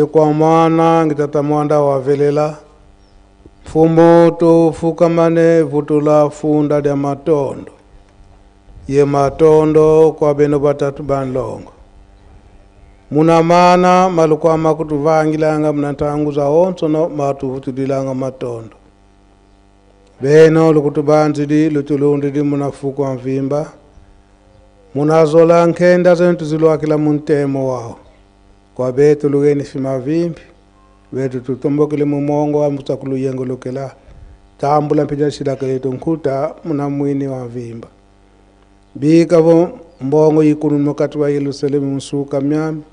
Kwa maana ngitatamwanda wavelela fumo to fukamane vutula funda dia matondo ye matondo kwa beno batatu banlongo munamana malukwa makutuvangilanga mnatanguza onso no matuvutulilanga matondo beno lukutubanzidi lutulundidi munafukwa mvimba munazola nkenda zentu zilwakila muntemo wao kwa betu lugeni fima vimbi betu tutombokile mumongo wa mutakulu yengolokela tambula mpija shida kaleto nkuta munamwini wa vimba bikavo mbongo yikulu mokati wa Yerusalemu msuka myami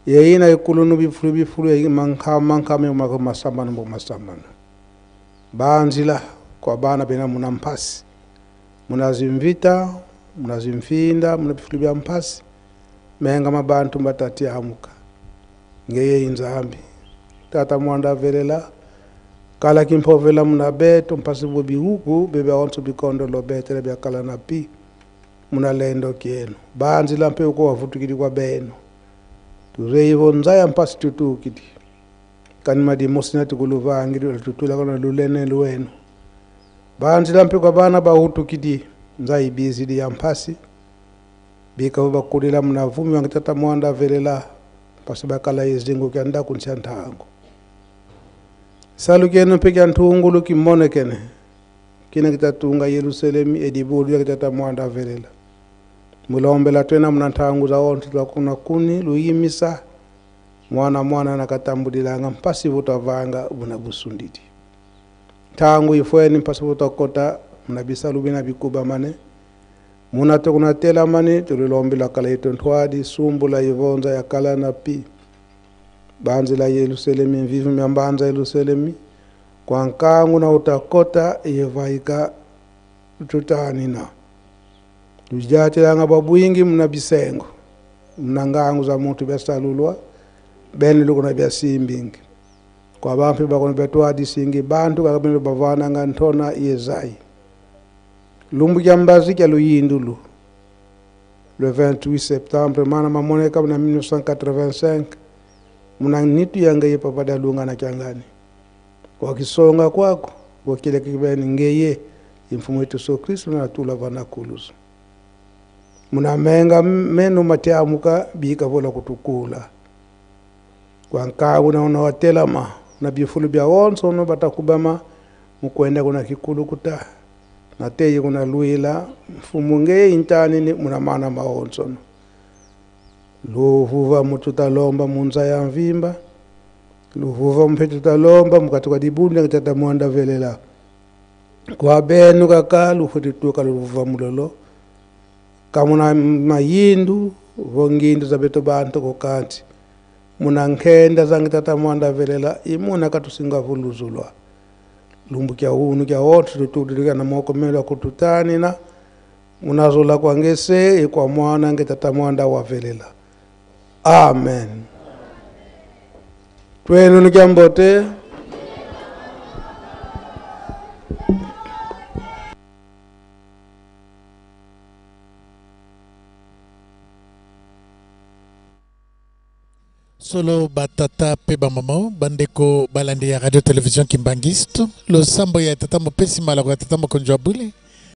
yeina yikulu bifulu ye mankame masamana banzila kwa bana bena munampasi munazimvita munazimfinda munabifulu bya mpasi menga mabantu mbatati amuka ngeye inzambi tata mwanda velela kala kimpovela munabeto mpasi bobi huku bebe onto bikondo lo betere bya kala na pi munalendo kieno banzi lampe uko wavutukidi kwa beno tureivo nzaya mpasi tutukidi kanima di mosina tukuluva ngiri tutula kana lulene lueno banzi lampe kwa bana ba hutukidi nzai bizi di yampasi bika bakulila munavumi wangitata mwanda velela pasi bakala yezingo kyanda kunchantango salu keno pekya ntungulu kimone kene kina kitatunga Yerusalemu edibulu yakitata mwanda velela mulombela twena mnantangu za ontu twakuna kuni luyimisa mwana nakatambulilanga mpasi vutavanga bunabusunditi tangu ifweni mpasi vutakota mnabisalu bina bikuba mane muna tokunatela mani tulilombela kala itontwadi sumbula yivonza ya kala na pi banzi la Yerusalemu vivu myambanza Yerusalemu kwa nkangu na utakota yevaika tutanina tujatelanga babuingi mnabisengo mnangangu za muntu byasalulwa bene lukuna byasimbingi kwa bampi bakona betwadi singi bantu kakabene bavana ngantona yezai lumbu jambazi kya luyindulu le 28 septembre mana mamoneka na 1985 muna nitu yanga yepapada lunga na kyangani kwa kisonga kwako kwa kile kibeni ngeye imfumo wetu so Kristo na tula vana kuluzu muna menga meno matiamuka bika vola kutukula kwa nkagu na watela na bifulu bya wonso no batakubama mukwenda kuna kikulu kuta na teye kuna luila mfumo ngeye intani ni muna mana maonso no luvuva mututalomba munza ya mvimba luvuva mpetutalomba mukati kwa dibunda kitata mwanda velela kwa benu kaka lufutituka luvuva mulolo kamuna mayindu vongindu za beto bantu kokanti muna nkenda zangi tata mwanda velela imuna katusinga vuluzulwa lumbu kya unu kya otu tutudilika na moko melo kututani na munazola kwa ngese kwa mwana ngetata mwanda wa velela. Amen. Twenu nikambote. Solo batata pe bamama bandeko balandi ya radio television kimbangiste lo sambo ya tata mopesi mala kwa tata mokonjwa bule